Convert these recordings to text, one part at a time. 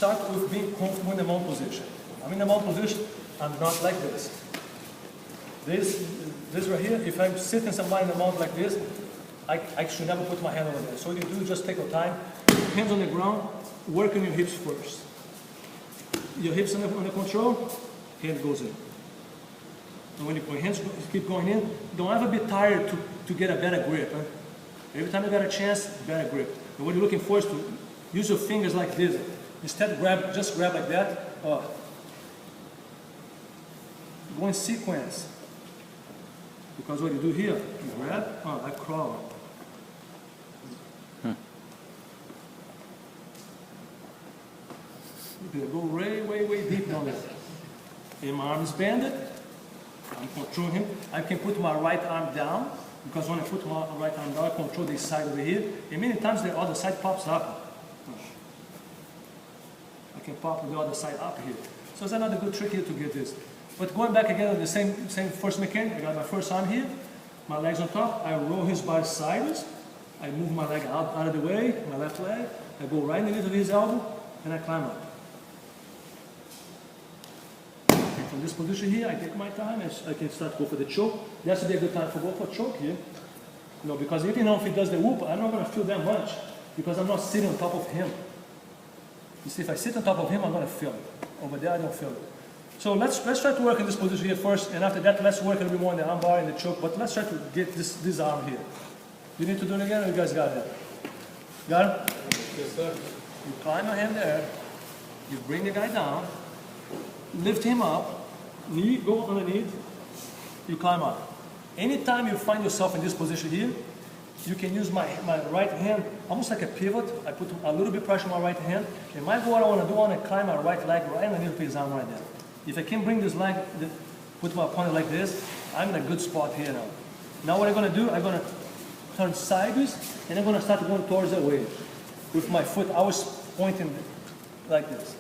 start with being comfortable in the mount position. I'm in the mount position, I'm not like this. This right here, if I'm sitting somewhere in the mount like this, I should never put my hand over there. So what you do, just take your time, hands on the ground, work on your hips first. Your hips under control, hand goes in. And when your hands keep going in, don't ever be tired to get a better grip. Huh? Every time you got a chance, better grip. And what you're looking for is to use your fingers like this. Instead, just grab like that. Go in sequence. Because what you do here, you grab, I crawl. Go way deep down there. And my arm is bended. I'm controlling him. I can put my right arm down, because when I put my right arm down, I control this side over here. And many times the other side pops up. I can pop the other side up here. So it's another good trick here to get this. But going back again on the same first mechanic, I got my first arm here, my legs on top, I roll his body sideways, I move my leg out of the way, my left leg, I go right in the middle of his elbow, and I climb up. And from this position here, I take my time, I can start to go for the choke. That's would be a good time to go for choke here. You know, because even if he does the whoop, I'm not going to feel that much, because I'm not sitting on top of him. You see, if I sit on top of him, I'm going to feel it. Over there, I don't feel it. So let's try to work in this position here first, and after that, let's work a little bit more in the armbar and the choke, but let's try to get this arm here. You need to do it again, or you guys got it? Got it? Yes, sir. You climb your hand there, you bring the guy down, lift him up, knee, go underneath, you climb up. Anytime you find yourself in this position here, you can use my right hand, almost like a pivot. I put a little bit pressure on my right hand, and my goal, I want to do, I want to climb my right leg right underneath his arm right there. If I can bring this leg, put my opponent like this, I'm in a good spot here now. Now what I'm going to do, I'm going to turn sideways, and I'm going to start going towards the way. With my foot, I was pointing like this.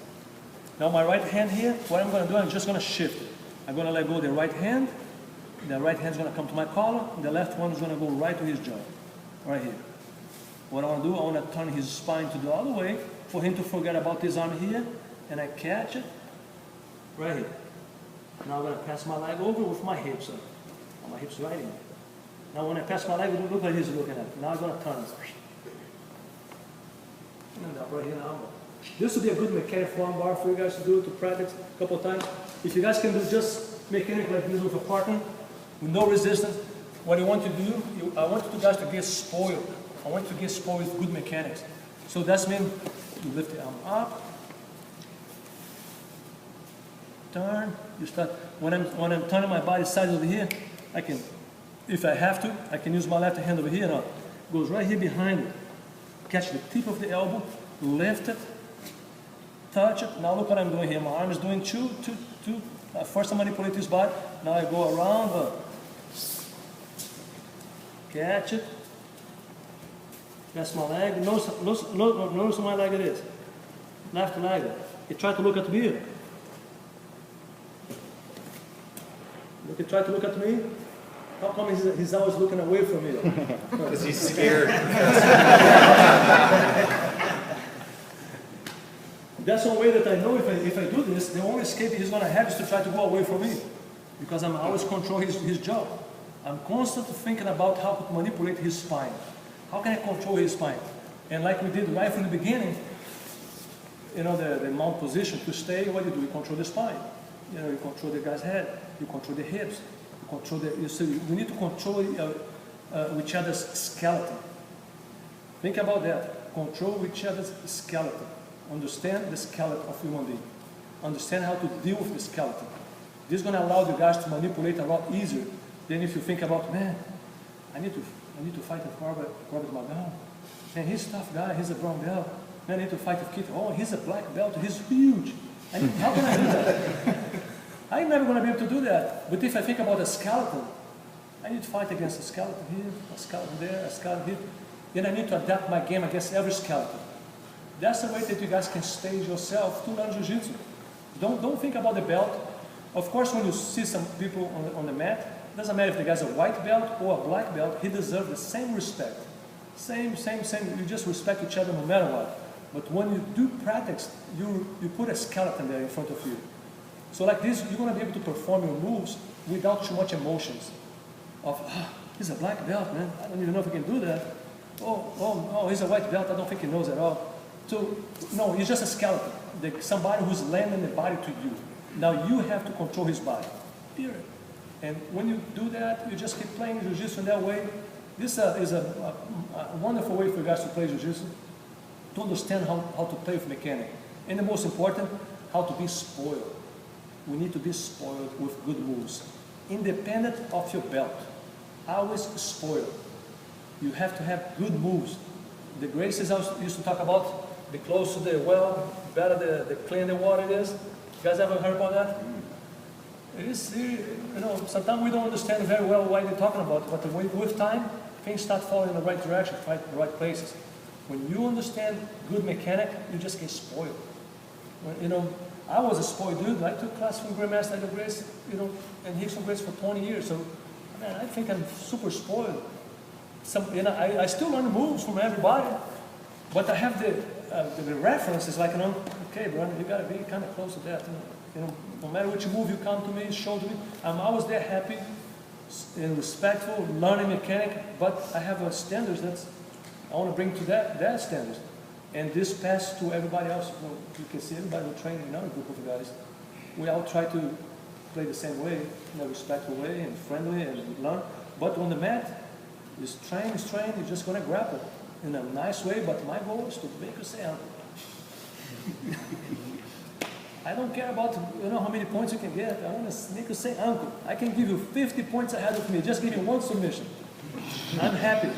Now my right hand here, what I'm going to do, I'm just going to shift it. I'm going to let go of the right hand. The right hand's going to come to my collar, and the left one is going to go right to his jaw, right here. What I want to do, I want to turn his spine to the other way for him to forget about this arm here, and I catch it right here. Now I'm going to pass my leg over with my hips up. My hips right in. Now when I pass my leg, look like he's looking at it. Now I'm going to turn it. And up right here now. This would be a good mechanic for armbar for you guys to do, to practice a couple of times. If you guys can do just mechanic like this with a partner, with no resistance, what you want to do, I want you guys to get spoiled. I want you to get spoiled with good mechanics. So that's mean you lift the arm up, turn, you start, when I'm turning my body side over here, I can, if I have to, I can use my left hand over here now. It goes right here behind it. Catch the tip of the elbow, lift it, touch it. Now look what I'm doing here. My arm is doing two. First I manipulate this body. Now I go around, catch it. That's my leg. Notice my leg it is. Left leg. You try to look at me. You try to look at me. How come he's always looking away from me? Because he's scared. That's one way that I know if I do this, the only escape he's going to have is to try to go away from me. Because I'm always controlling his jaw. I'm constantly thinking about how to manipulate his spine. How can I control his spine? And like we did right from the beginning, you know, the mount position to stay, what do? You control the spine. You know, you control the guy's head, you control the hips, you control we need to control each other's skeleton. Think about that. Control each other's skeleton. Understand the skeleton of human being. Understand how to deal with the skeleton. This is going to allow the guys to manipulate a lot easier than if you think about, man, I need to fight with Corbett Magão. Man, he's a tough guy, he's a brown belt. Man, I need to fight with Keith. Oh, he's a black belt, he's huge. How can I do that? I'm never going to be able to do that. But if I think about a skeleton, I need to fight against a skeleton here, a skeleton there, a skeleton here. Then I need to adapt my game against every skeleton. That's the way that you guys can stage yourself to learn Jiu-Jitsu. Don't think about the belt. Of course, when you see some people on the mat, it doesn't matter if the guy's a white belt or a black belt, he deserves the same respect. Same. You just respect each other no matter what. But when you do practice, you put a skeleton there in front of you. So like this, you're going to be able to perform your moves without too much emotions. Of, he's a black belt, man. I don't even know if he can do that. Oh, he's a white belt. I don't think he knows at all. So, no, he's just a skeleton. Somebody who's lending the body to you. Now you have to control his body, period. And when you do that, you just keep playing Jiu-Jitsu in that way. This is a wonderful way for you guys to play Jiu-Jitsu, to understand how to play with mechanic. And the most important, how to be spoiled. We need to be spoiled with good moves. Independent of your belt. Always spoiled. You have to have good moves. The Gracies used to talk about, the closer the well, better the clean the water is. You guys ever heard about that? It is, sometimes we don't understand very well what they're talking about, but with time, things start falling in the right direction, the right places. When you understand good mechanic, you just get spoiled. I was a spoiled dude. I took class from Grandmaster Pedro Gracie, and Hickson Gracie for 20 years. So, man, I think I'm super spoiled. I still learn moves from everybody, but I have the references, like, okay, bro, you got to be kind of close to that. No matter which move you come to me, show to me, I'm always there happy and respectful, learning mechanic, but I have a standards that I want to bring to that standards. And this pass to everybody else. You can see everybody who train in another group of guys. We all try to play the same way, in a respectful way and friendly and learn. But on the mat, is train, you're just going to grapple in a nice way, but my goal is to make you say uncle. I don't care about how many points you can get. I want to make you say uncle. I can give you 50 points ahead of me. Just give me one submission. I'm happy.